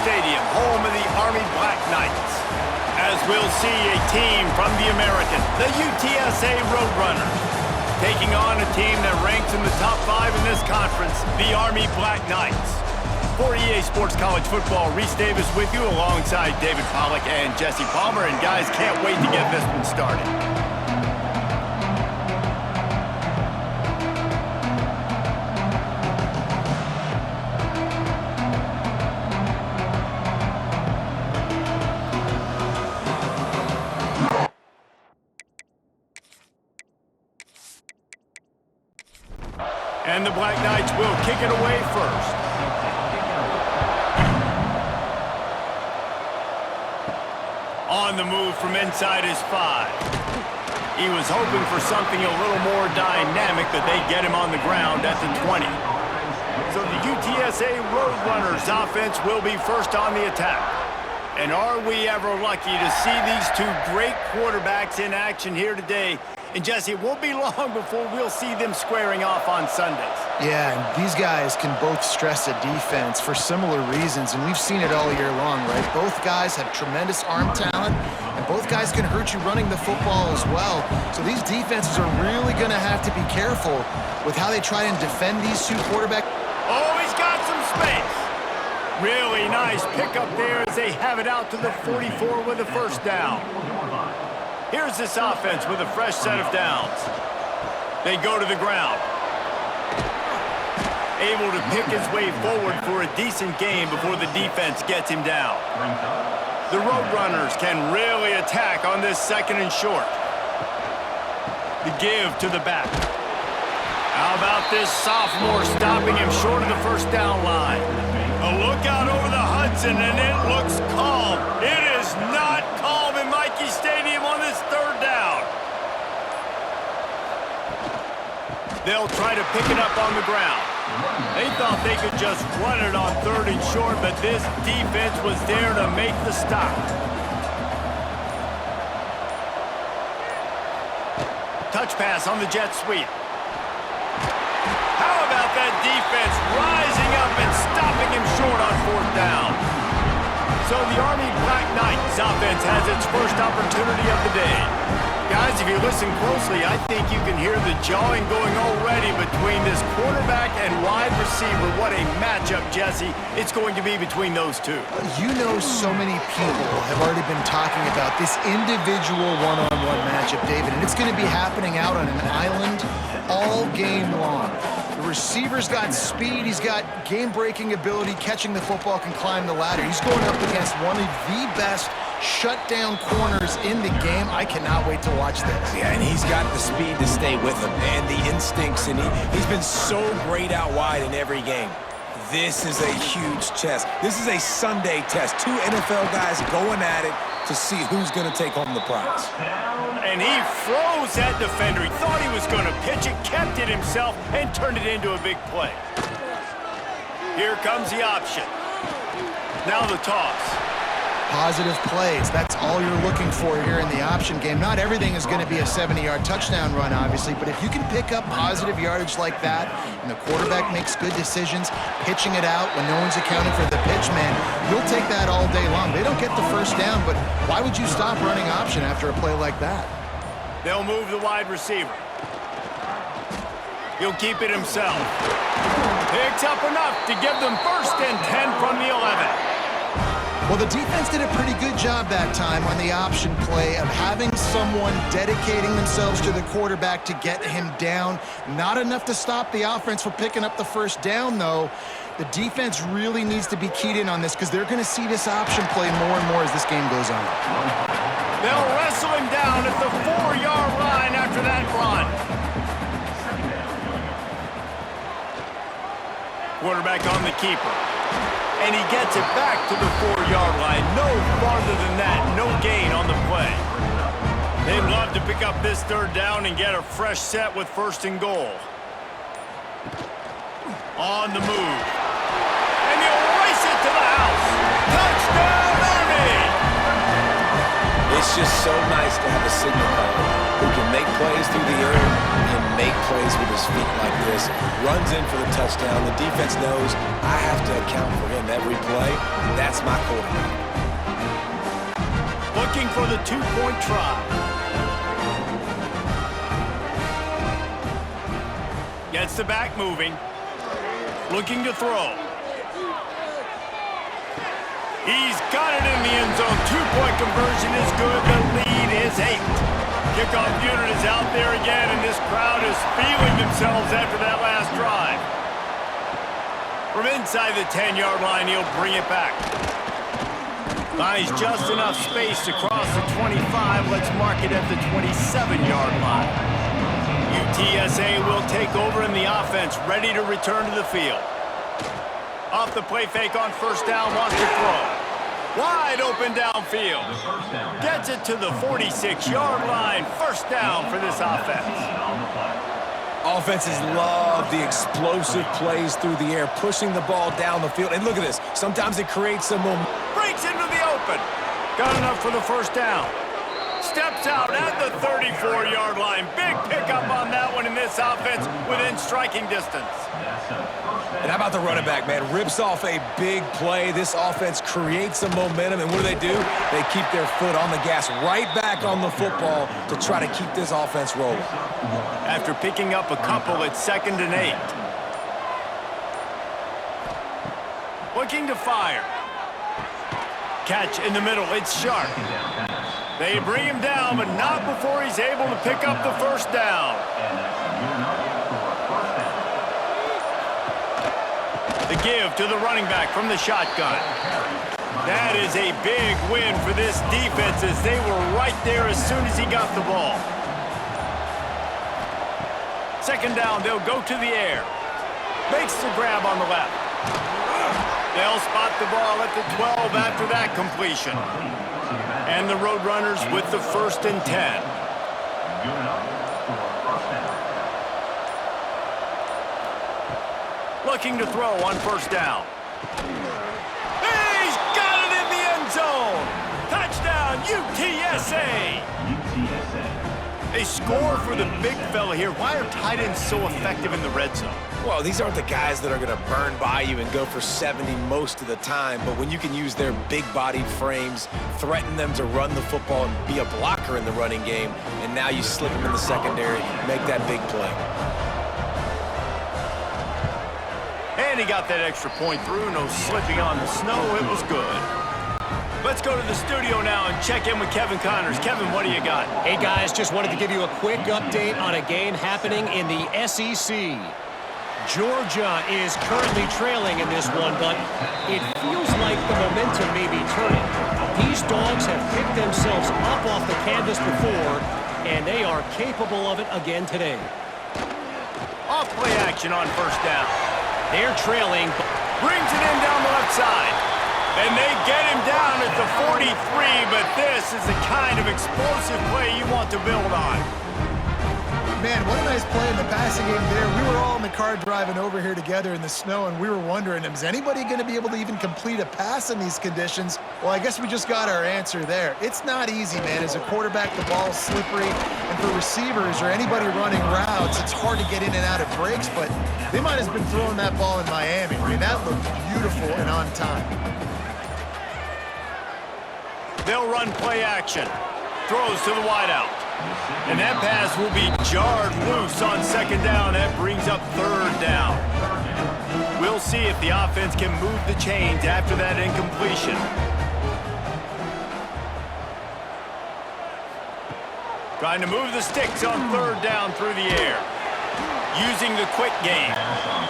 Stadium, home of the Army Black Knights, as we'll see a team from the American, the UTSA Roadrunners, taking on a team that ranks in the top 5 in this conference, the Army Black Knights. For EA Sports College Football, Reese Davis with you alongside David Pollack and Jesse Palmer. And guys, can't wait to get this one started. And the Black Knights will kick it away first. On the move from inside his 5. He was hoping for something a little more dynamic, but they get him on the ground at the 20. So the UTSA Roadrunners offense will be first on the attack. And are we ever lucky to see these two great quarterbacks in action here today? And Jesse, it won't be long before we'll see them squaring off on Sundays. Yeah, and these guys can both stress a defense for similar reasons, and we've seen it all year long, right? Both guys have tremendous arm talent, and both guys can hurt you running the football as well. So these defenses are really going to have to be careful with how they try and defend these two quarterbacks. Oh, he's got some space. Really nice pickup there as they have it out to the 44 with a first down. Here's this offense with a fresh set of downs. They go to the ground. Able to pick his way forward for a decent game before the defense gets him down. The Roadrunners can really attack on this second and short. The give to the back. How about this sophomore stopping him short of the first down line? A look out over the Hudson, and it looks calm. It is not calm in Michie Stadium on this third down. They'll try to pick it up on the ground. They thought they could just run it on third and short, but this defense was there to make the stop. Touch pass on the jet sweep. How about that defense rising up and stopping him short on fourth down? So the Army Black Knights offense has its first opportunity of the day. Guys, if you listen closely, I think you can hear the jawing going already between this quarterback and wide receiver. What a matchup, Jesse, it's going to be between those two. You know, so many people have already been talking about this individual one-on-one matchup, David, and it's going to be happening out on an island all game long. The receiver's got speed, he's got game-breaking ability, catching the football, can climb the ladder. He's going up against one of the best shutdown corners in the game. I cannot wait to watch this. Yeah, and he's got the speed to stay with him and the instincts, and he's been so great out wide in every game. This is a huge test. This is a Sunday test. Two NFL guys going at it to see who's going to take home the prize. And he froze that defender. He thought he was going to pitch it, kept it himself, and turned it into a big play. Here comes the option. Now the toss. Positive plays, that's all you're looking for here in the option game. Not everything is going to be a 70-yard touchdown run, obviously, but if you can pick up positive yardage like that, and the quarterback makes good decisions, pitching it out when no one's accounting for the pitch, man, you'll take that all day long. They don't get the first down, but why would you stop running option after a play like that? They'll move the wide receiver. He'll keep it himself. Picks up enough to give them first and 10 from the 11. Well, the defense did a pretty good job that time on the option play of having someone dedicating themselves to the quarterback to get him down. Not enough to stop the offense from picking up the first down, though. The defense really needs to be keyed in on this because they're going to see this option play more and more as this game goes on. They'll wrestle him down at the 4-yard line after that run. Quarterback on the keeper. And he gets it back to the 4-yard line. No farther than that. No gain on the play. They'd love to pick up this third down and get a fresh set with first and goal. On the move. And he'll race it to the house. Touchdown, Army! This It's just so nice to have a signal caller who can make plays through the air and make plays with his feet like this. Runs in for the touchdown. The defense knows I have to account for him every play. That's my quarterback. Looking for the two-point try. Gets the back moving. Looking to throw. He's got it in the end zone. Two-point conversion is good. The lead is 8. Kickoff unit is out there again, and this crowd is feeling themselves after that last drive. From inside the 10-yard line, he'll bring it back. Finds just enough space to cross the 25. Let's mark it at the 27-yard line. UTSA will take over in the offense, ready to return to the field. Off the play fake on first down, wants to throw. Wide open downfield. Gets it to the 46-yard line. First down for this offense. Offenses love the explosive plays through the air, pushing the ball down the field. And look at this. Sometimes it creates some momentum. Breaks into the open. Got enough for the first down. Steps out at the 34-yard line. Big pickup on that one in this offense within striking distance. And how about the running back, man? Rips off a big play. This offense creates some momentum, and what do? They keep their foot on the gas, right back on the football to try to keep this offense rolling. After picking up a couple, it's 2nd and 8. Looking to fire. Catch in the middle, it's sharp. They bring him down, but not before he's able to pick up the first down. The give to the running back from the shotgun. That is a big win for this defense as they were right there as soon as he got the ball. 2nd down, they'll go to the air. Makes the grab on the left. They'll spot the ball at the 12 after that completion. And the Roadrunners with the 1st and 10. Looking to throw on first down. He's got it in the end zone. Touchdown, UTSA. A score for the big fella here. Why are tight ends so effective in the red zone? Well, these aren't the guys that are going to burn by you and go for 70 most of the time, but when you can use their big-bodied frames, threaten them to run the football and be a blocker in the running game, and now you slip them in the secondary, make that big play. And he got that extra point through. No slipping on the snow. It was good. Let's go to the studio now and check in with Kevin Connors. Kevin, what do you got? Hey, guys, just wanted to give you a quick update on a game happening in the SEC. Georgia is currently trailing in this one, but it feels like the momentum may be turning. These dogs have picked themselves up off the canvas before, and they are capable of it again today. Off play action on first down. They're trailing. Brings it in down the left side. And they get him down at the 43, but this is the kind of explosive play you want to build on. Man, what a nice play in the passing game there. We were all in the car driving over here together in the snow, and we were wondering, is anybody going to be able to even complete a pass in these conditions? Well, I guess we just got our answer there. It's not easy, man. As a quarterback, the ball's slippery, and for receivers or anybody running routes, it's hard to get in and out of breaks, but they might have been throwing that ball in Miami. I mean, that looked beautiful and on time. They'll run play action. Throws to the wideout. And that pass will be jarred loose on 2nd down. That brings up 3rd down. We'll see if the offense can move the chains after that incompletion. Trying to move the sticks on 3rd down through the air. Using the quick game.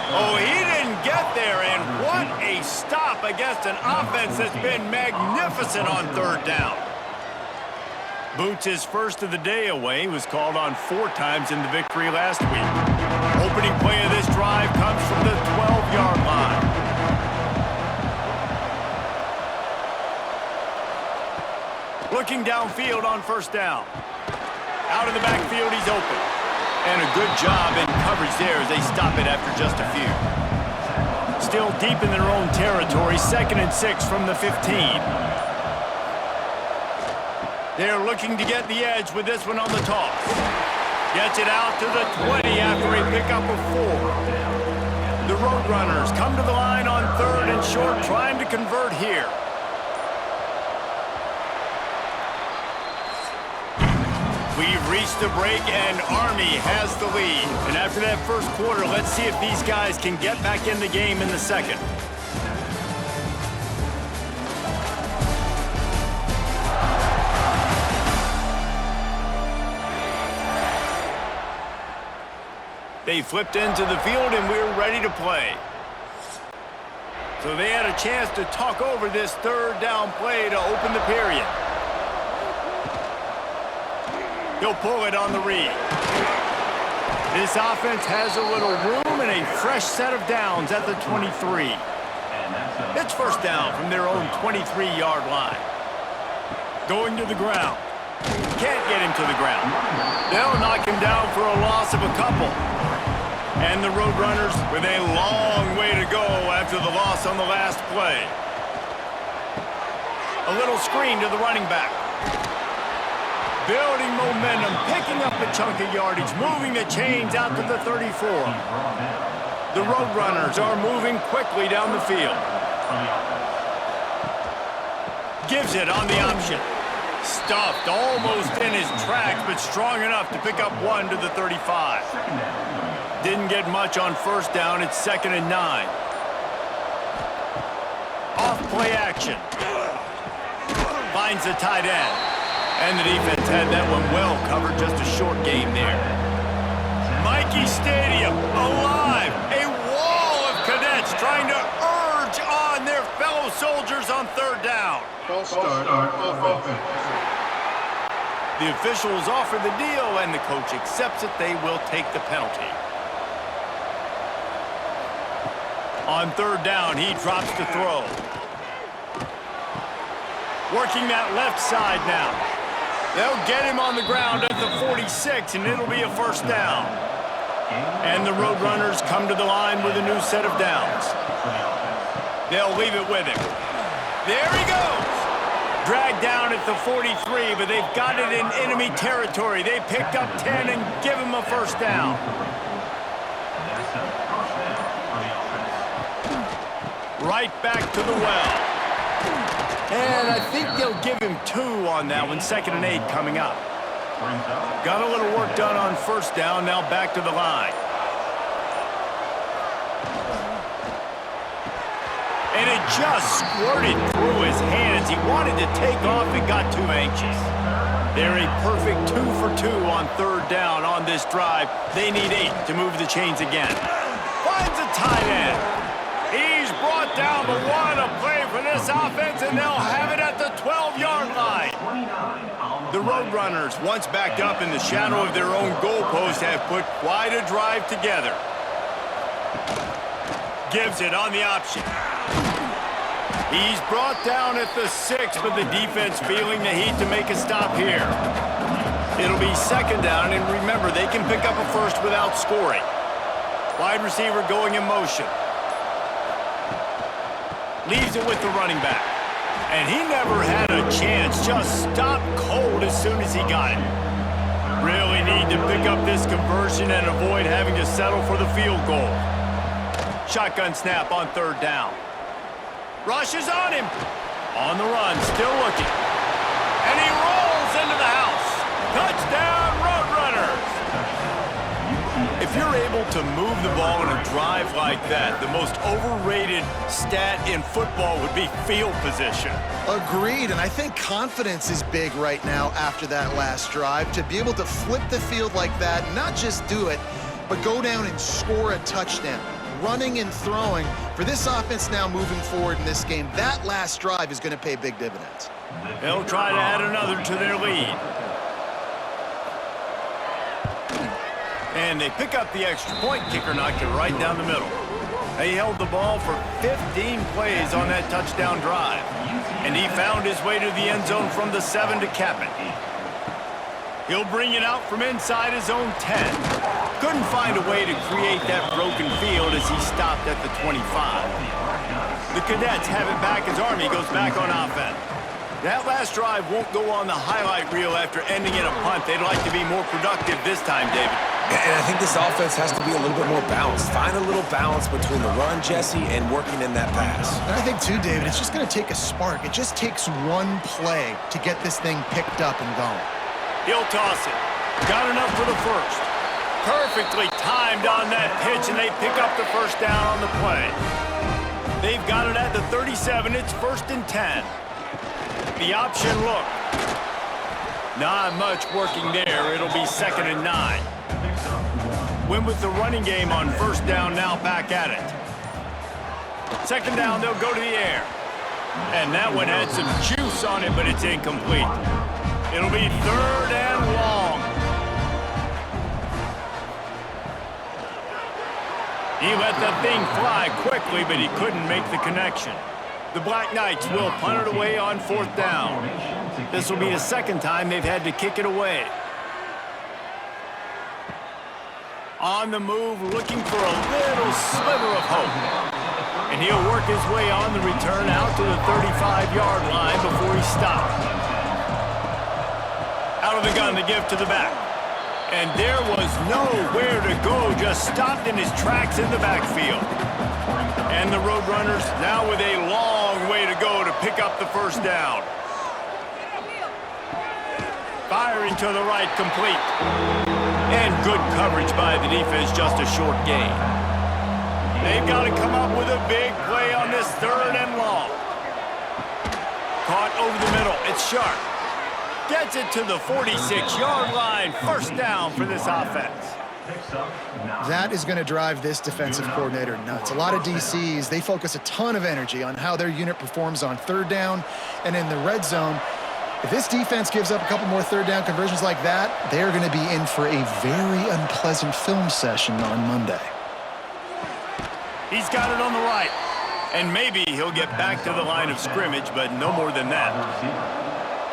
Oh, he didn't get there, and what a stop against an offense that's been magnificent on 3rd down. Boots' first of the day away was called on 4 times in the victory last week. Opening play of this drive comes from the 12-yard line. Looking downfield on first down. Out of the backfield, he's open. And a good job in coverage there as they stop it after just a few. Still deep in their own territory, 2nd and 6 from the 15. They're looking to get the edge with this one on the toss. Gets it out to the 20 after a pickup of 4. The Roadrunners come to the line on 3rd and short, trying to convert here. We've reached the break, and Army has the lead. And after that first quarter, let's see if these guys can get back in the game in the second. They flipped into the field, and we're ready to play. So they had a chance to talk over this 3rd down play to open the period. He'll pull it on the read. This offense has a little room and a fresh set of downs at the 23. It's first down from their own 23-yard line. Going to the ground. Can't get him to the ground. They'll knock him down for a loss of a couple. And the Roadrunners with a long way to go after the loss on the last play. A little screen to the running back. Building momentum, picking up a chunk of yardage, moving the chains out to the 34. The Roadrunners are moving quickly down the field. Gives it on the option. Stuffed almost in his tracks, but strong enough to pick up 1 to the 35. Didn't get much on first down. It's 2nd and 9. Off play action. Finds the tight end. And the defense had that one well covered. Just a short game there. Mikey Stadium alive. A wall of cadets trying to urge on their fellow soldiers on 3rd down. False start offense. The officials offer the deal, and the coach accepts it. They will take the penalty. On 3rd down, he drops to throw. Working that left side now. They'll get him on the ground at the 46, and it'll be a first down. And the Roadrunners come to the line with a new set of downs. They'll leave it with him. There he goes! Dragged down at the 43, but they've got it in enemy territory. They picked up 10 and give him a first down. Right back to the well. And I think they'll give him 2 on that one. 2nd and 8 coming up. Got a little work done on first down. Now back to the line. And it just squirted through his hands. He wanted to take off and got too anxious. They're a perfect 2 for 2 on 3rd down on this drive. They need 8 to move the chains again. Finds a tight end. He's brought down, but what a play for this offense, and they'll have it at the 12-yard line. The Roadrunners, once backed up in the shadow of their own goalpost, have put quite a drive together. Gives it on the option. He's brought down at the 6, but the defense feeling the heat to make a stop here. It'll be 2nd down, and remember, they can pick up a first without scoring. Wide receiver going in motion. Leaves it with the running back. And he never had a chance. Just stopped cold as soon as he got it. Really need to pick up this conversion and avoid having to settle for the field goal. Shotgun snap on 3rd down. Rushes on him. On the run, still looking. And he rolls into the house. Touchdown, Roadrunners! If you're able to move the ball in a drive like that, the most overrated stat in football would be field position. Agreed, and I think confidence is big right now after that last drive. To be able to flip the field like that, not just do it, but go down and score a touchdown. Running and throwing, for this offense now moving forward in this game, that last drive is going to pay big dividends. They'll try to add another to their lead. And they pick up the extra point. Kicker knocked it right down the middle. He held the ball for 15 plays on that touchdown drive. And he found his way to the end zone from the 7 to cap it. He'll bring it out from inside his own 10. Couldn't find a way to create that broken field as he stopped at the 25. The Cadets have it back as Army goes back on offense. That last drive won't go on the highlight reel after ending in a punt. They'd like to be more productive this time, David. And I think this offense has to be a little bit more balanced. Find a little balance between the run, Jesse, and working in that pass. And I think, too, David, it's just going to take a spark. It just takes one play to get this thing picked up and going. He'll toss it. Got enough for the first. Perfectly timed on that pitch, and they pick up the first down on the play. They've got it at the 37. It's 1st and 10. The option look. Not much working there. It'll be 2nd and 9. Win with the running game on 1st down, now back at it. 2nd down, they'll go to the air. And that one had some juice on it, but it's incomplete. It'll be 3rd and long. He let the thing fly quickly, but he couldn't make the connection. The Black Knights will punt it away on 4th down. This will be the 2nd time they've had to kick it away. On the move, looking for a little sliver of hope. And he'll work his way on the return out to the 35-yard line before he stops. Out of the gun, the give to the back. And there was nowhere to go, just stopped in his tracks in the backfield. And the Roadrunners now with a long way to go to pick up the 1st down. Firing to the right, complete. And good coverage by the defense, just a short gain. They've got to come up with a big play on this 3rd and long. Caught over the middle, it's Sharp. Gets it to the 46-yard line. 1st down for this offense. That is going to drive this defensive coordinator nuts. A lot of DCs, they focus a ton of energy on how their unit performs on 3rd down and in the red zone. If this defense gives up a couple more 3rd down conversions like that, they're going to be in for a very unpleasant film session on Monday. He's got it on the right. And maybe he'll get back to the line of scrimmage, but no more than that.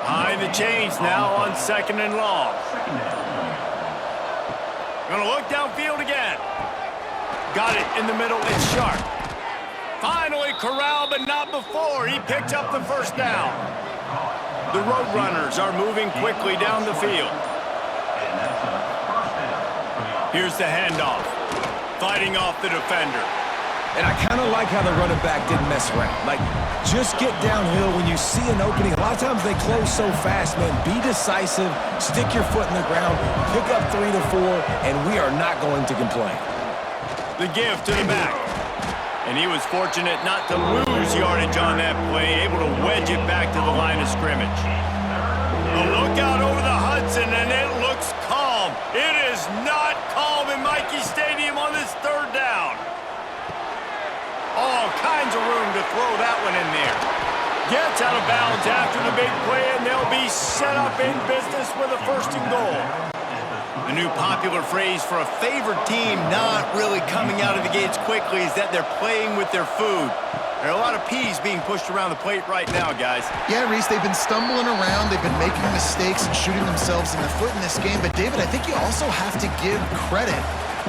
Behind the chains now on 2nd and long. Gonna look downfield again. Got it in the middle, it's Sharp. Finally corralled, but not before. He picked up the 1st down. The Roadrunners are moving quickly down the field. Here's the handoff. Fighting off the defender. And I kind of like how the running back didn't mess around. Like, just get downhill when you see an opening. A lot of times they close so fast, man. Be decisive, stick your foot in the ground, pick up 3 to 4, and we are not going to complain. The give to the back. And he was fortunate not to lose yardage on that play, able to wedge it back to the line of scrimmage. A look out over the Hudson, and it looks calm. It is not calm in Michie Stadium on this 3rd down. All kinds of room to throw that one in there. Gets out of bounds after the big play, and they'll be set up in business with a 1st and goal. The new popular phrase for a favored team not really coming out of the gates quickly is that they're playing with their food. There are a lot of peas being pushed around the plate right now, guys. Yeah, Reese, they've been stumbling around. They've been making mistakes and shooting themselves in the foot in this game. But, David, I think you also have to give credit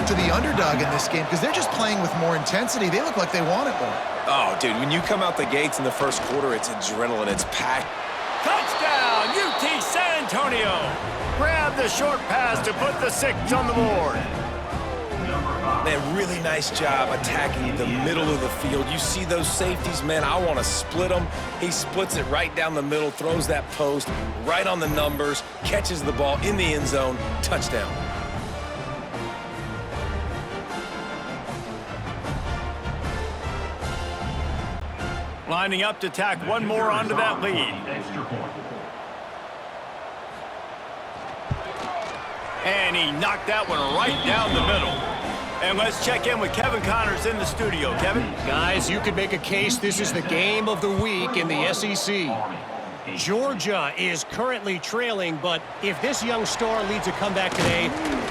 to the underdog in this game because they're just playing with more intensity. They look like they want it more. Oh, dude, when you come out the gates in the 1st quarter, it's adrenaline, it's packed. Touchdown, UT San Antonio. Grab the short pass to put the 6 on the board. Man, really nice job attacking the middle of the field. You see those safeties, man, I want to split them. He splits it right down the middle, throws that post, right on the numbers, catches the ball in the end zone, touchdown. Lining up to tack one more onto that lead. And he knocked that one right down the middle. And let's check in with Kevin Connors in the studio. Kevin? Guys, you could make a case this is the game of the week in the SEC. Georgia is currently trailing, but if this young star leads a comeback today,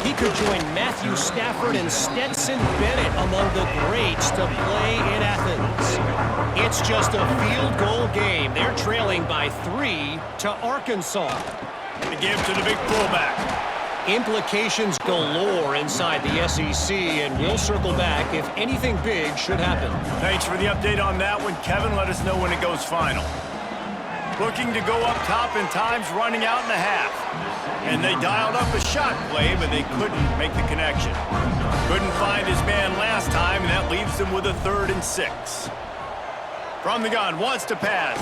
he could join Matthew Stafford and Stetson Bennett among the greats to play in Athens. It's just a field goal game. They're trailing by 3 to Arkansas. The give to the big fullback. Implications galore inside the SEC, and we'll circle back if anything big should happen. Thanks for the update on that one, Kevin. Let us know when it goes final. Looking to go up top, and time's running out in the half. And they dialed up a shot play, but they couldn't make the connection. Couldn't find his man last time, and that leaves them with a 3rd and 6. From the gun, wants to pass.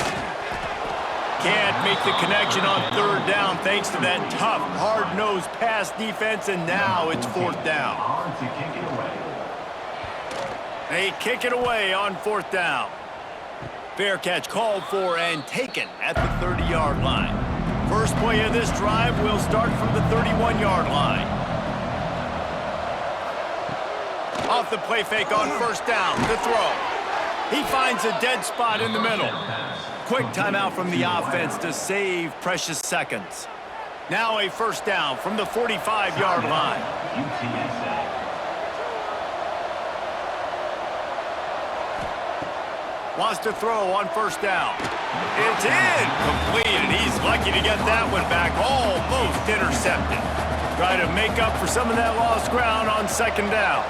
Can't make the connection on 3rd down thanks to that tough, hard-nosed pass defense, and now it's 4th down. They kick it away on 4th down. Fair catch called for and taken at the 30-yard line. First play of this drive will start from the 31-yard line. Off the play fake on 1st down, the throw. He finds a dead spot in the middle. Quick timeout from the offense to save precious seconds. Now a 1st down from the 45-yard line. UTSA. Wants to throw on 1st down. It's in. Completed. He's lucky to get that one back. Almost intercepted. Try to make up for some of that lost ground on 2nd down.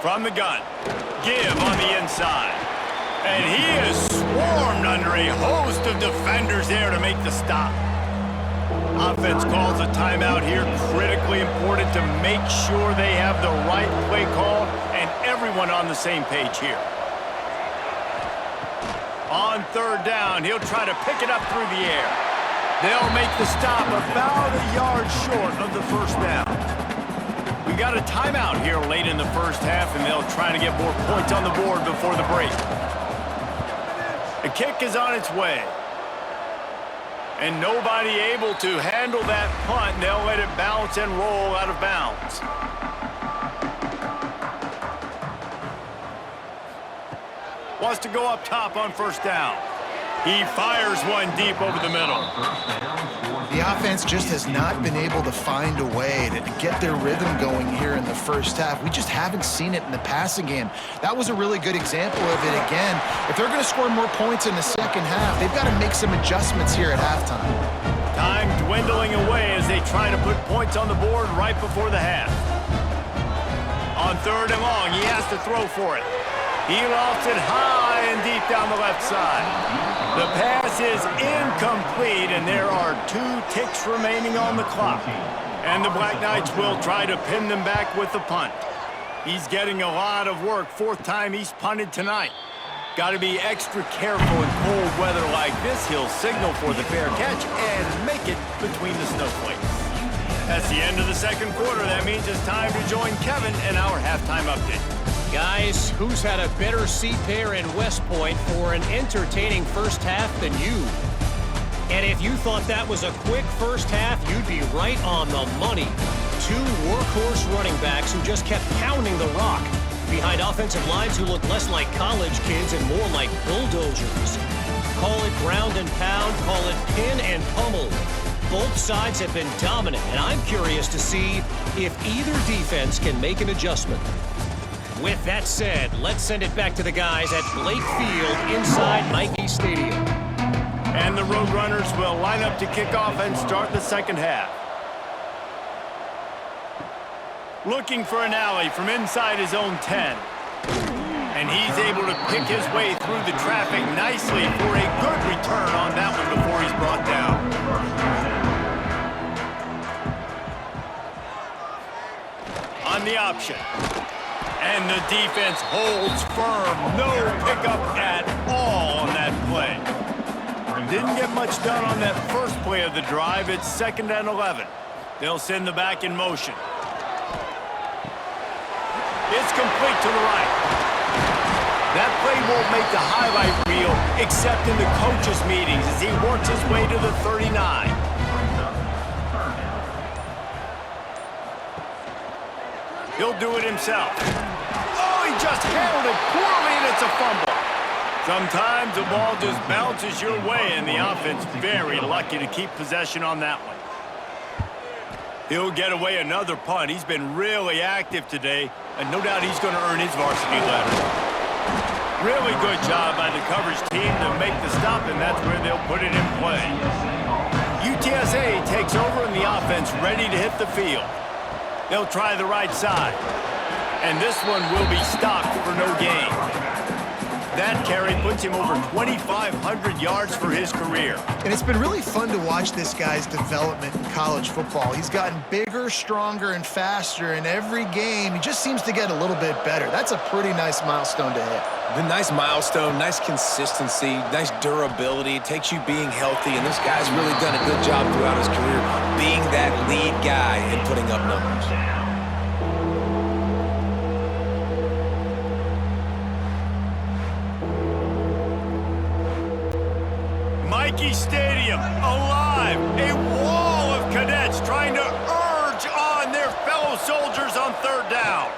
From the gun. Give on the inside. And he is swarmed under a host of defenders there to make the stop. Offense calls a timeout here. Critically important to make sure they have the right play call and everyone on the same page here. On 3rd down, he'll try to pick it up through the air. They'll make the stop about a yard short of the 1st down. We got a timeout here late in the 1st half, and they'll try to get more points on the board before the break. The kick is on its way. And nobody able to handle that punt. They'll let it bounce and roll out of bounds. Wants to go up top on 1st down. He fires one deep over the middle. The offense just has not been able to find a way to get their rhythm going here in the 1st half. We just haven't seen it in the passing game. That was a really good example of it again. If they're going to score more points in the 2nd half, they've got to make some adjustments here at halftime. Time dwindling away as they try to put points on the board right before the half. On 3rd and long, he has to throw for it. He lofts it high and deep down the left side. The pass is incomplete, and there are 2 ticks remaining on the clock. And the Black Knights will try to pin them back with the punt. He's getting a lot of work. 4th time he's punted tonight. Got to be extra careful in cold weather like this. He'll signal for the fair catch and make it between the snowflakes. That's the end of the 2nd quarter. That means it's time to join Kevin in our halftime update. Guys, who's had a better seat there in West Point for an entertaining 1st half than you? And if you thought that was a quick 1st half, you'd be right on the money. 2 workhorse running backs who just kept pounding the rock behind offensive lines who look less like college kids and more like bulldozers. Call it ground and pound, call it pin and pummel. Both sides have been dominant, and I'm curious to see if either defense can make an adjustment. With that said, let's send it back to the guys at Blake Field inside Nike Stadium. And the Roadrunners will line up to kick off and start the 2nd half. Looking for an alley from inside his own 10. And he's able to pick his way through the traffic nicely for a good return on that one before he's brought down. On the option. And the defense holds firm. No pickup at all on that play. Didn't get much done on that first play of the drive. It's 2nd and 11. They'll send the back in motion. It's complete to the right. That play won't make the highlight reel except in the coaches' meetings as he works his way to the 39. He'll do it himself. Oh, he just handled it poorly, and it's a fumble. Sometimes the ball just bounces your way, and the offense very lucky to keep possession on that one. He'll get away another punt. He's been really active today, and no doubt he's going to earn his varsity letter. Really good job by the coverage team to make the stop, and that's where they'll put it in play. UTSA takes over, and the offense ready to hit the field. They'll try the right side. And this one will be stopped for no gain. That carry puts him over 2,500 yards for his career. And it's been really fun to watch this guy's development in college football. He's gotten bigger, stronger, and faster in every game. He just seems to get a little bit better. That's a pretty nice milestone to hit. The nice milestone, nice consistency, nice durability. It takes you being healthy, and this guy's really done a good job throughout his career being that lead guy and putting up numbers. Mikey Stadium, alive. A wall of cadets trying to urge on their fellow soldiers on third down.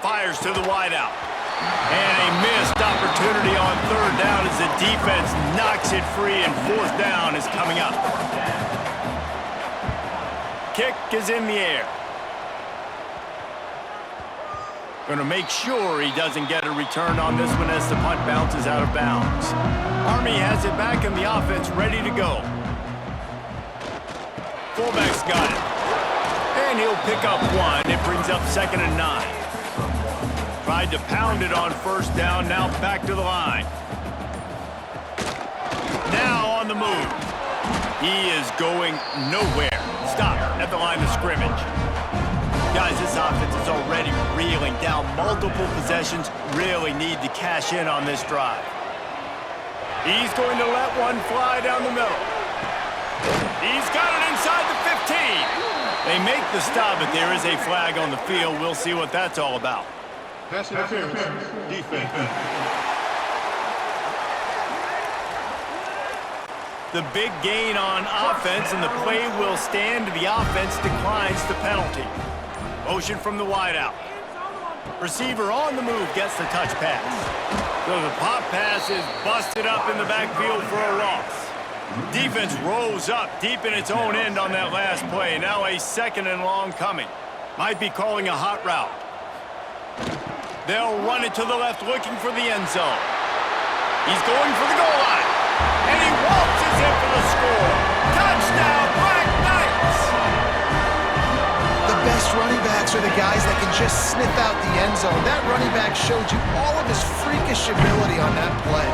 Fires to the wideout. And a missed opportunity on third down as the defense knocks it free, and fourth down is coming up. Kick is in the air. Going to make sure he doesn't get a return on this one as the punt bounces out of bounds. Army has it back in the offense, ready to go. Fullback's got it. And he'll pick up one. It brings up 2nd and 9. Tried to pound it on first down, now back to the line. Now on the move. He is going nowhere. Stop at the line of scrimmage. Guys, this offense is already reeling down multiple possessions. Really need to cash in on this drive. He's going to let one fly down the middle. He's got it inside the 15. They make the stop, but there is a flag on the field. We'll see what that's all about. Pass interference. Defense. The big gain on offense, and the play will stand. The offense declines the penalty. Motion from the wideout. Receiver on the move gets the touch pass. So the pop pass is busted up in the backfield for a loss. Defense rose up deep in its own end on that last play. Now a 2nd and long coming. Might be calling a hot route. They'll run it to the left, looking for the end zone. He's going for the goal line. And he waltzes in for the score. Touchdown, Black Knights! The best running backs are the guys that can just sniff out the end zone. That running back showed you all of his freakish ability on that play.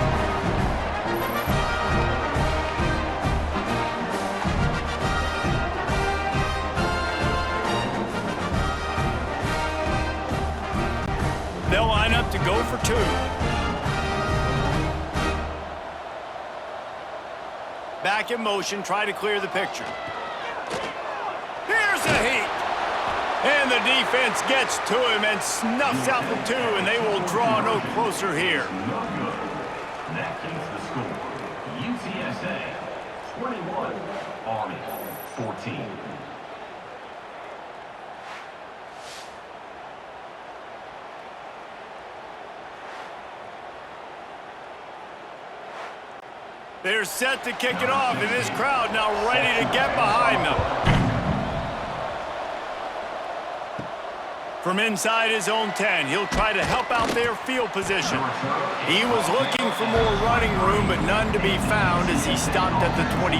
They'll line up to go for 2. Back in motion, try to clear the picture. Here's a heat. And the defense gets to him and snuffs out the 2, and they will draw no closer here. That keeps the score. UTSA 21, Army 14. They're set to kick it off, and this crowd now ready to get behind them. From inside his own 10, he'll try to help out their field position. He was looking for more running room, but none to be found as he stopped at the 23.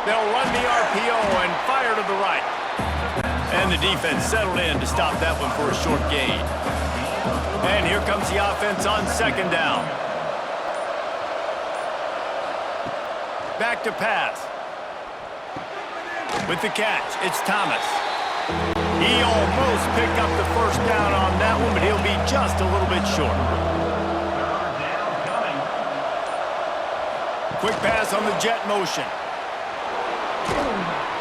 They'll run the RPO and fire to the right. And the defense settled in to stop that one for a short gain. And here comes the offense on 2nd down. Back to pass. With the catch, it's Thomas. He almost picked up the first down on that one, but he'll be just a little bit short. Quick pass on the jet motion.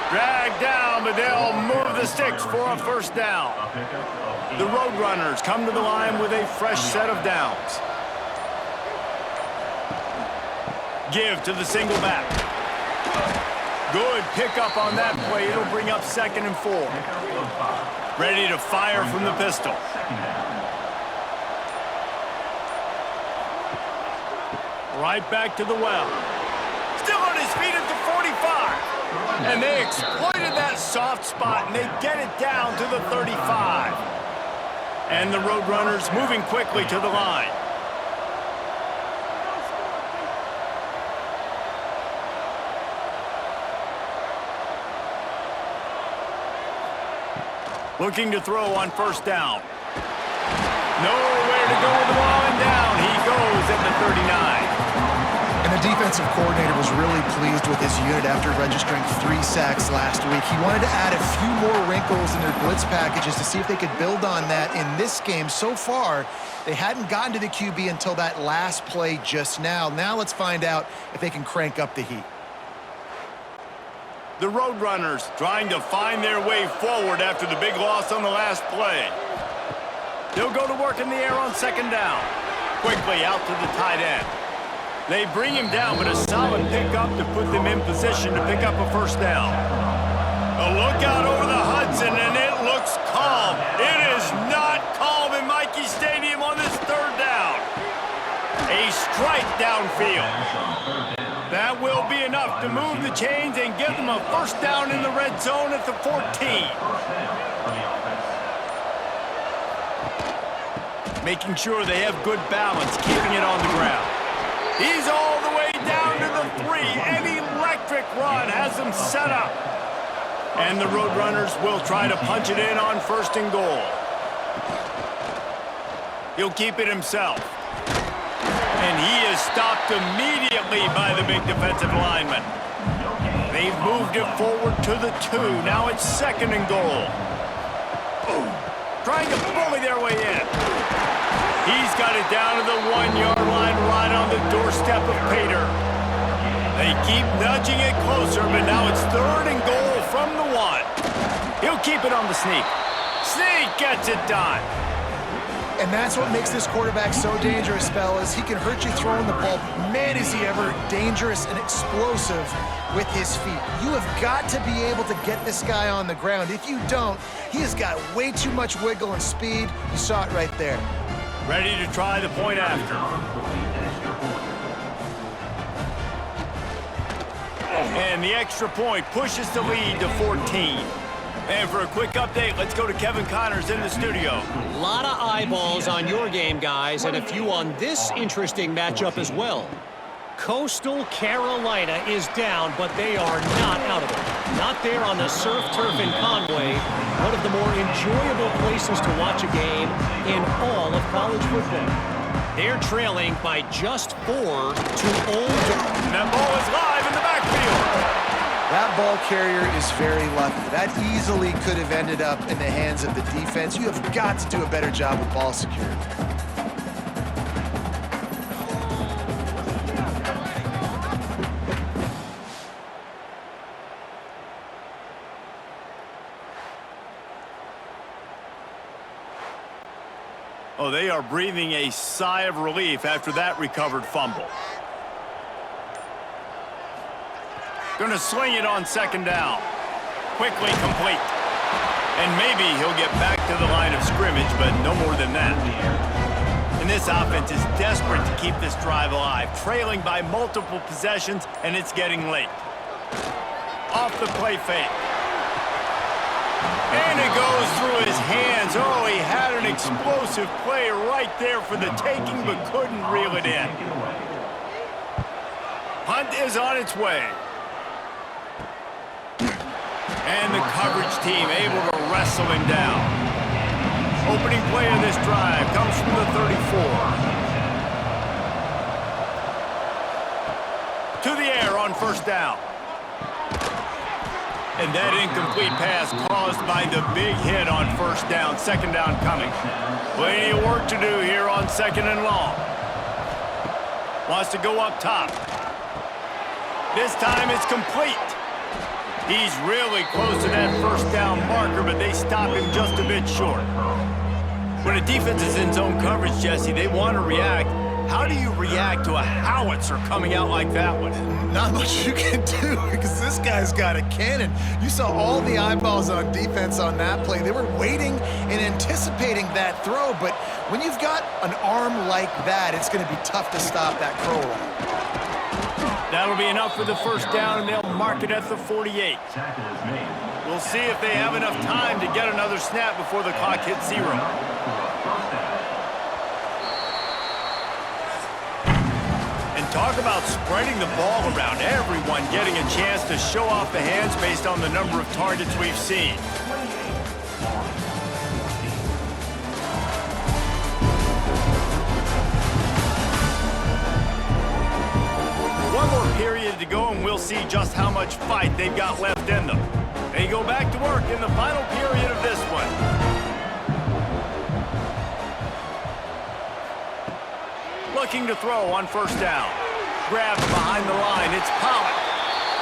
Dragged down, but they'll move the sticks for a first down. The Roadrunners come to the line with a fresh set of downs. Give to the single back. Good pickup on that play. It'll bring up 2nd and 4. Ready to fire from the pistol. Right back to the well. Still on his feet at the 45. And they exploited that soft spot, and they get it down to the 35. And the Roadrunners moving quickly to the line. Looking to throw on first down. Nowhere to go with the ball, and down he goes at the 39. And the defensive coordinator was really pleased with his unit after registering 3 sacks last week. He wanted to add a few more wrinkles in their blitz packages to see if they could build on that in this game. So far, they hadn't gotten to the QB until that last play just now. Now let's find out if they can crank up the heat. The Roadrunners trying to find their way forward after the big loss on the last play. They'll go to work in the air on second down. Quickly out to the tight end. They bring him down, but a solid pickup to put them in position to pick up a first down. A look out over the Hudson, and it looks calm. It is not calm in Michie Stadium on this third down. A strike downfield. That will be enough to move the chains and give them a first down in the red zone at the 14. Making sure they have good balance, keeping it on the ground. He's all the way down to the 3. An electric run has them set up. And the Roadrunners will try to punch it in on first and goal. He'll keep it himself. And he is stopped immediately by the big defensive lineman. They've moved it forward to the 2. Now it's second and goal. Trying to bully their way in. He's got it down to the 1-yard line right on the doorstep of Pater. They keep nudging it closer, but now it's third and goal from the 1. He'll keep it on the sneak. Sneak gets it done. And that's what makes this quarterback so dangerous, fellas. He can hurt you throwing the ball. Man, is he ever dangerous and explosive with his feet. You have got to be able to get this guy on the ground. If you don't, he has got way too much wiggle and speed. You saw it right there. Ready to try the point after. And the extra point pushes the lead to 14. And for a quick update, let's go to Kevin Connors in the studio. A lot of eyeballs on your game, guys, and a few on this interesting matchup as well. Coastal Carolina is down, but they are not out of it. Not there on the surf turf in Conway, one of the more enjoyable places to watch a game in all of college football. They're trailing by just 4 to Old. And that ball is live in the backfield. That ball carrier is very lucky. That easily could have ended up in the hands of the defense. You have got to do a better job with ball security. Oh, they are breathing a sigh of relief after that recovered fumble. Going to sling it on second down. Quickly complete. And maybe he'll get back to the line of scrimmage, but no more than that. And this offense is desperate to keep this drive alive, trailing by multiple possessions, and it's getting late. Off the play fake. And it goes through his hands. Oh, he had an explosive play right there for the taking, but couldn't reel it in. Hunt is on its way. And the coverage team able to wrestle him down. Opening play of this drive comes from the 34. To the air on first down. And that incomplete pass caused by the big hit on first down. Second down coming. Plenty of work to do here on second and long. Wants to go up top. This time it's complete. He's really close to that first down marker, but they stop him just a bit short. When a defense is in zone coverage, Jesse, they want to react. How do you react to a howitzer coming out like that one? Not much you can do because this guy's got a cannon. You saw all the eyeballs on defense on that play. They were waiting and anticipating that throw, but when you've got an arm like that, it's going to be tough to stop that curl route. That'll be enough for the first down, and they'll mark it at the 48. We'll see if they have enough time to get another snap before the clock hits 0. And talk about spreading the ball around. Everyone getting a chance to show off the hands based on the number of targets we've seen. One more period to go, and we'll see just how much fight they've got left in them. They go back to work in the final period of this one. Looking to throw on first down. Grabbed behind the line. It's Pollock.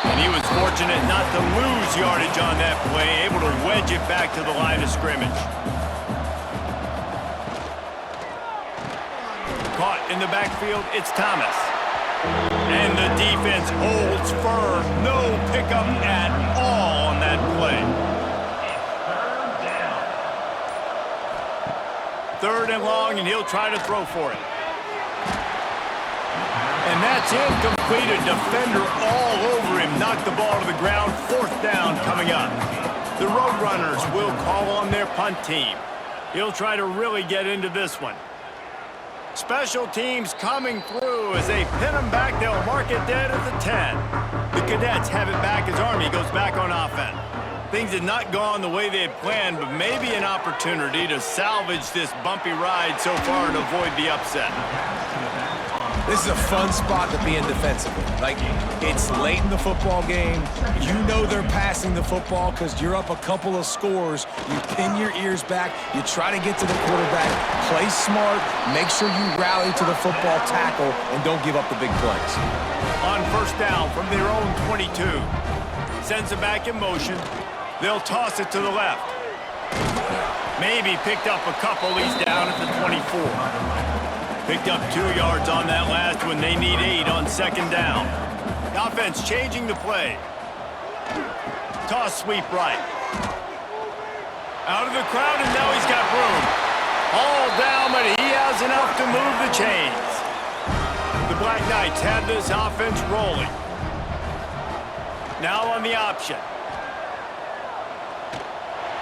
And he was fortunate not to lose yardage on that play, able to wedge it back to the line of scrimmage. Caught in the backfield, it's Thomas. And the defense holds firm. No pickup at all on that play. Third and long, and he'll try to throw for it. And that's incomplete. A defender all over him. Knocked the ball to the ground. Fourth down coming up. The Roadrunners will call on their punt team. He'll try to really get into this one. Special teams coming through as they pin him back. They'll mark it dead at the 10. The Cadets have it back as Army goes back on offense. Things had not gone the way they had planned, but maybe an opportunity to salvage this bumpy ride so far and avoid the upset. This is a fun spot to be in defensively. Like, it's late in the football game. You know they're passing the football because you're up a couple of scores. You pin your ears back. You try to get to the quarterback. Play smart. Make sure you rally to the football tackle and don't give up the big plays. On first down from their own 22. Sends it back in motion. They'll toss it to the left. Maybe picked up a couple. He's down at the 24. Picked up 2 yards on that last one. They need 8 on second down. Offense changing the play. Toss sweep right. Out of the crowd, and now he's got room. All down, but he has enough to move the chains. The Black Knights have this offense rolling. Now on the option.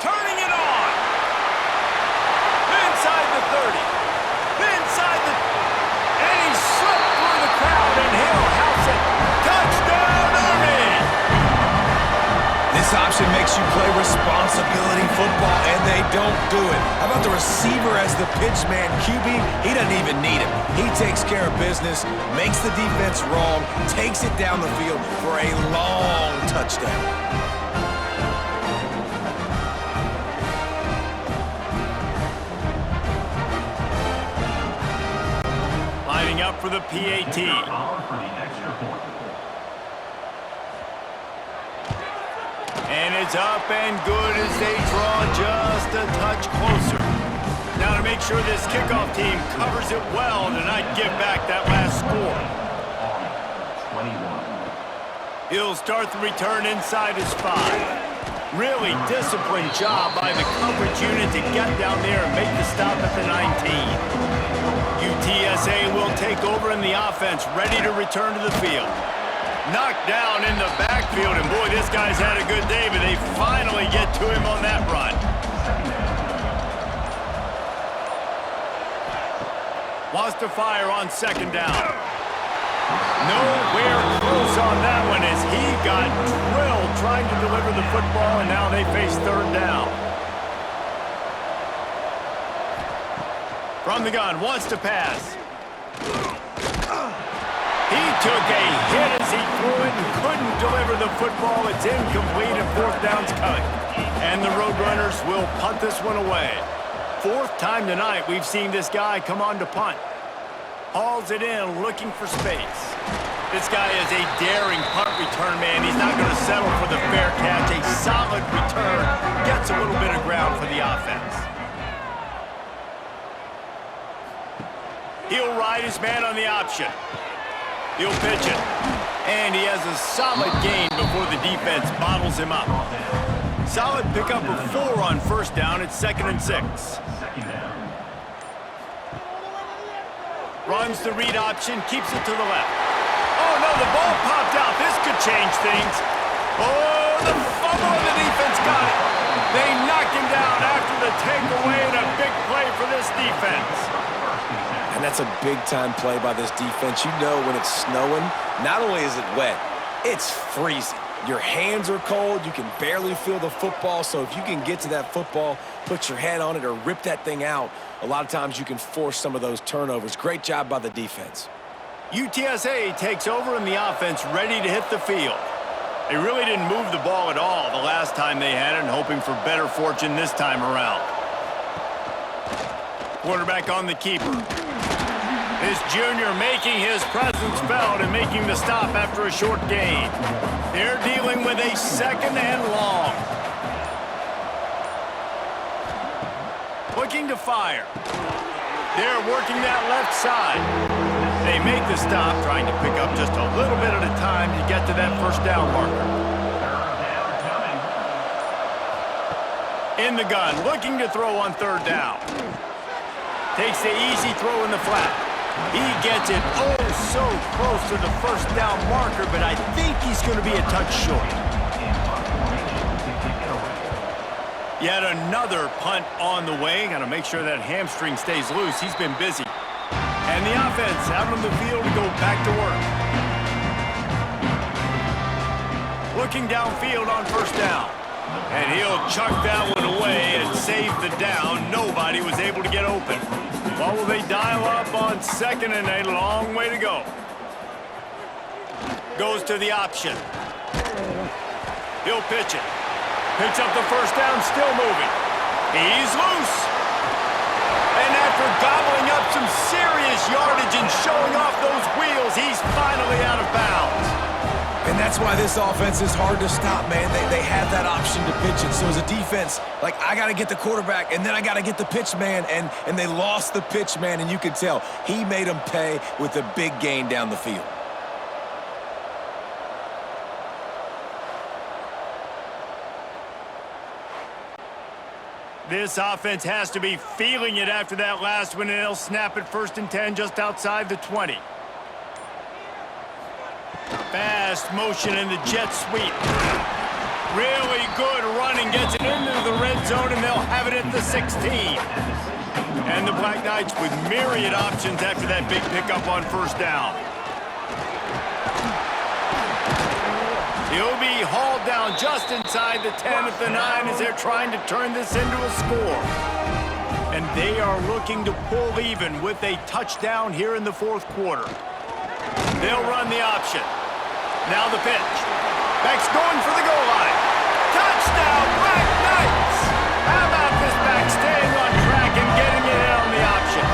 Turning it on. Inside the 30. Inside the... And he slipped through the crowd, and he'll house it. Touchdown, Army! This option makes you play responsibility football, and they don't do it. How about the receiver as the pitch man? QB, he doesn't even need him. He takes care of business, makes the defense wrong, takes it down the field for a long touchdown. Lining up for the PAT. And it's up and good as they draw just a touch closer. Now to make sure this kickoff team covers it well to not give back that last score. 21. He'll start the return inside his 5. Really disciplined job by the coverage unit to get down there and make the stop at the 19. UTSA will take over in the offense, ready to return to the field. Knocked down in the backfield, and boy, this guy's had a good day, but they finally get to him on that run. Wants to fire on second down. Nowhere close on that one as he got drilled trying to deliver the football, and now they face third down. From the gun, wants to pass. He took a hit as he threw it and couldn't deliver the football. It's incomplete and fourth down's coming. And the Roadrunners will punt this one away. Fourth time tonight we've seen this guy come on to punt. Hauls it in, looking for space. This guy is a daring punt return man. He's not going to settle for the fair catch. A solid return. Gets a little bit of ground for the offense. He'll ride his man on the option. He'll pitch it. And he has a solid gain before the defense bottles him up. Solid pickup of 4 on first down. It's 2nd and 6. Runs the read option, keeps it to the left. Oh, no, the ball popped out. This could change things. Oh, the fumble, the defense got it. They knocked him down after the takeaway, and a big play for this defense. And that's a big-time play by this defense. You know when it's snowing, not only is it wet, it's freezing. Your hands are cold. You can barely feel the football. So if you can get to that football, put your head on it, or rip that thing out, a lot of times you can force some of those turnovers. Great job by the defense. UTSA takes over in the offense, ready to hit the field. They really didn't move the ball at all the last time they had it, and hoping for better fortune this time around. Quarterback on the keeper. This junior making his presence felt and making the stop after a short gain. They're dealing with a 2nd and long. Looking to fire. They're working that left side. They make the stop, trying to pick up just a little bit at a time to get to that first down marker. In the gun, looking to throw on 3rd down. Takes the easy throw in the flat. He gets it oh so close to the first down marker, but I think he's going to be a touch short. Yet another punt on the way. Got to make sure that hamstring stays loose. He's been busy. And the offense out on the field to go back to work. Looking downfield on 1st down. And he'll chuck that one away and save the down. Nobody was able to get open. Well, will they dial up on 2nd and a long way to go? Goes to the option. He'll pitch it. Picks up the first down, still moving. He's loose. And after gobbling up some serious yardage and showing off those wheels, he's finally out of bounds. And that's why this offense is hard to stop, man. They have that option to pitch it. So as a defense, like, I got to get the quarterback, and then I got to get the pitch man, and they lost the pitch man, and you could tell he made them pay with a big gain down the field. This offense has to be feeling it after that last one, and they'll snap it 1st and 10 just outside the 20. Fast motion in the jet sweep. Really good running, gets it into the red zone, and they'll have it at the 16. And the Black Knights with myriad options after that big pickup on 1st down. He'll be hauled down just inside the 10 at the 9 as they're trying to turn this into a score. And they are looking to pull even with a touchdown here in the 4th quarter. They'll run the option. Now the pitch. Back's going for the goal line. Touchdown, Black Knights! How about this back staying on track and getting it in on the option?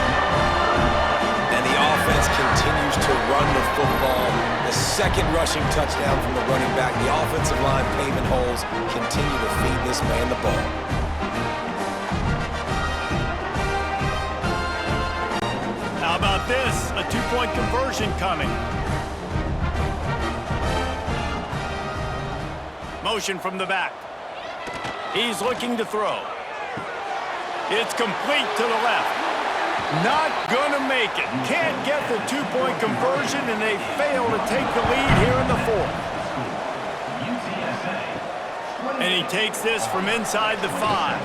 And the offense continues to run the football. The 2nd rushing touchdown from the running back. The offensive line paving holes. Continue to feed this man the ball. How about this? A 2-point conversion coming. Motion from the back. He's looking to throw. It's complete to the left. Not gonna make it. Can't get the 2-point conversion, and they fail to take the lead here in the 4th. And he takes this from inside the 5.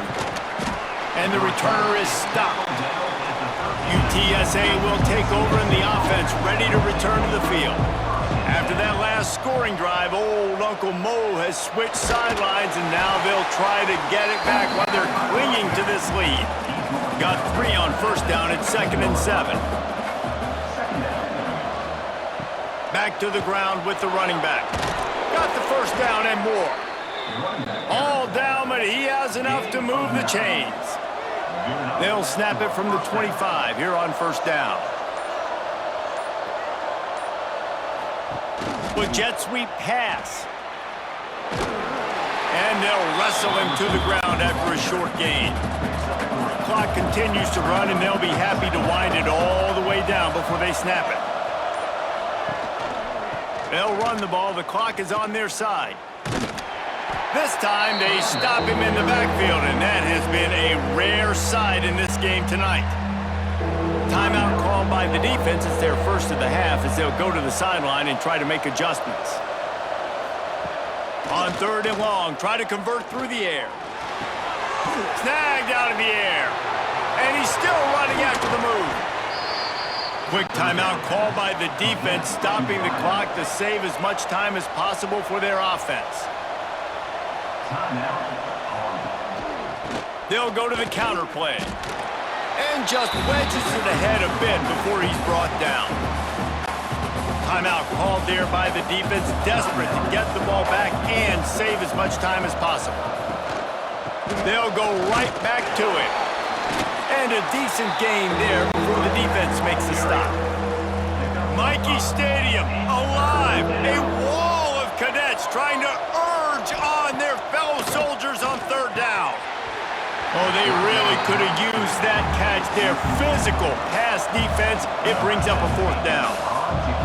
And the returner is stopped. UTSA will take over in the offense, ready to return to the field. After that last scoring drive, old Uncle Mo has switched sidelines, and now they'll try to get it back while they're clinging to this lead. Got 3 on 1st down at 2nd and 7. Back to the ground with the running back. Got the 1st down and more. All down, but he has enough to move the chains. They'll snap it from the 25 here on 1st down. With jet sweep pass. And they'll wrestle him to the ground after a short gain. Clock continues to run, and they'll be happy to wind it all the way down before they snap it. They'll run the ball. The clock is on their side. This time they stop him in the backfield, and that has been a rare sight in this game tonight. Timeout called by the defense. It's their first of the half as they'll go to the sideline and try to make adjustments. On 3rd and long, try to convert through the air. Snagged out of the air. And he's still running after the move. Quick timeout called by the defense, stopping the clock to save as much time as possible for their offense. They'll go to the counter play. And just wedges it ahead a bit before he's brought down. Timeout called there by the defense, desperate to get the ball back and save as much time as possible. They'll go right back to it. And a decent gain there before the defense makes the stop. Mikey Stadium, alive. A wall of cadets trying to urge on their fellow soldiers on third down. Oh, they really could have used that catch there. Physical pass defense. It brings up a fourth down.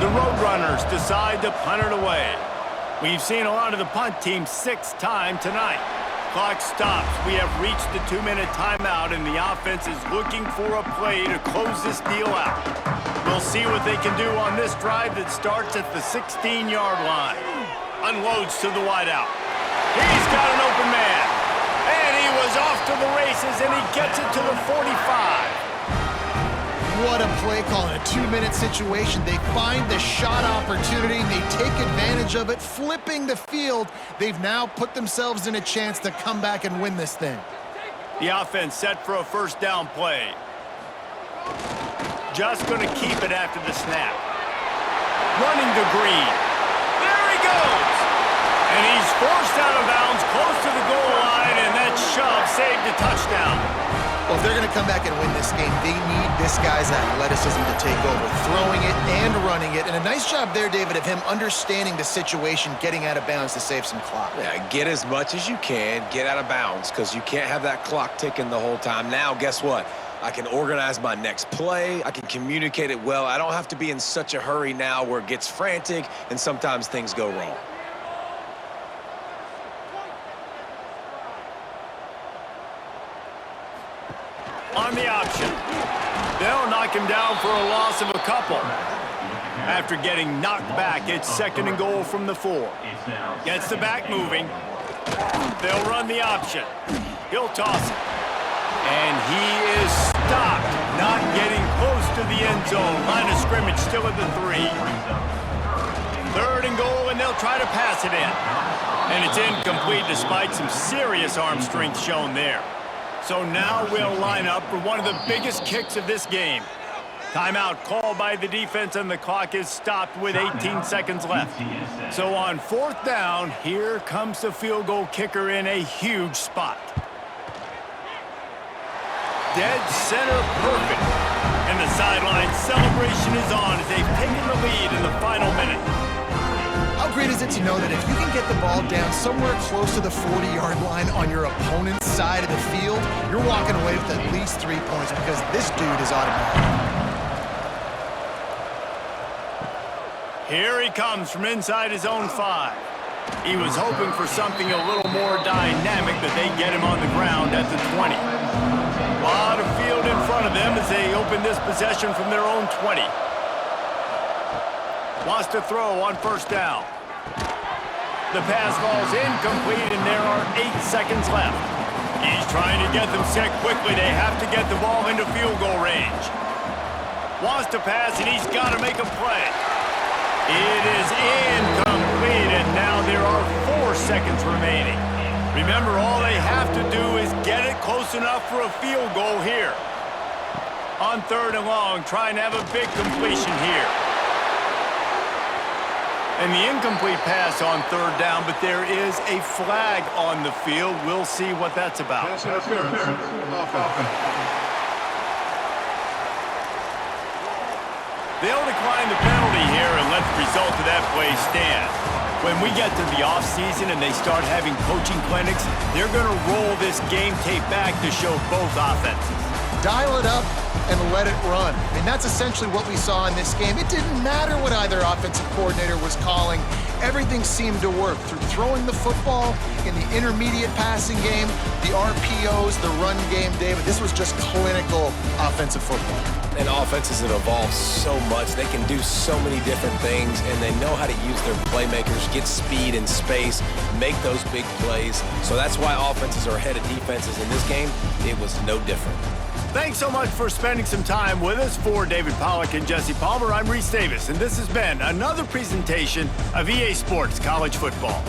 The Roadrunners decide to punt it away. We've seen a lot of the punt team 6 times tonight. Clock stops. We have reached the 2-minute timeout, and the offense is looking for a play to close this deal out. We'll see what they can do on this drive that starts at the 16-yard line. Unloads to the wideout. He's got an open man. And he was off to the races, and he gets it to the 45. What a play call in a 2-minute situation. They find the shot opportunity, and they take advantage of it, flipping the field. They've now put themselves in a chance to come back and win this thing. The offense set for a first down play. Just going to keep it after the snap. Running to Green. There he goes! And he's forced out of bounds close to the goal line, and that shove saved a touchdown. Well, if they're going to come back and win this game, they need this guy's athleticism to take over, throwing it and running it. And a nice job there, David, of him understanding the situation, getting out of bounds to save some clock. Yeah, get as much as you can, get out of bounds, because you can't have that clock ticking the whole time. Now, guess what? I can organize my next play. I can communicate it well. I don't have to be in such a hurry now where it gets frantic and sometimes things go wrong. On the option. They'll knock him down for a loss of a couple. After getting knocked back, it's 2nd and goal from the 4. Gets the back moving. They'll run the option. He'll toss it. And he is stopped, not getting close to the end zone. Line of scrimmage still at the 3. 3rd and goal, and they'll try to pass it in. And it's incomplete despite some serious arm strength shown there. So now we'll line up for one of the biggest kicks of this game. Timeout called by the defense, and the clock is stopped with 18 seconds left. So on 4th down, here comes the field goal kicker in a huge spot. Dead center perfect. And the sideline celebration is on as they've taken the lead in the final minute. How great is it to know that if you can get the ball down somewhere close to the 40-yard line on your opponent's side of the field, you're walking away with at least 3 points because this dude is automatic. Here he comes from inside his own 5. He was hoping for something a little more dynamic, but they get him on the ground at the 20. A lot of field in front of them as they open this possession from their own 20. Wants to throw on 1st down. The pass falls incomplete, and there are 8 seconds left. He's trying to get them set quickly. They have to get the ball into field goal range. Wants to pass, and he's got to make a play. It is incomplete, and now there are 4 seconds remaining. Remember, all they have to do is get it close enough for a field goal here. On 3rd and long, trying to have a big completion here. And the incomplete pass on 3rd down, but there is a flag on the field. We'll see what that's about. Pass interference. Offense. They'll decline the penalty here and let the result of that play stand. When we get to the offseason and they start having coaching clinics, they're going to roll this game tape back to show both offenses. Dial it up and let it run. I mean, that's essentially what we saw in this game. It didn't matter what either offensive coordinator was calling. Everything seemed to work through throwing the football in the intermediate passing game, the RPOs, the run game, David. This was just clinical offensive football. And offenses have evolved so much. They can do so many different things, and they know how to use their playmakers, get speed and space, make those big plays. So that's why offenses are ahead of defenses in this game. It was no different. Thanks so much for spending some time with us. For David Pollack and Jesse Palmer, I'm Reese Davis, and this has been another presentation of EA Sports College Football.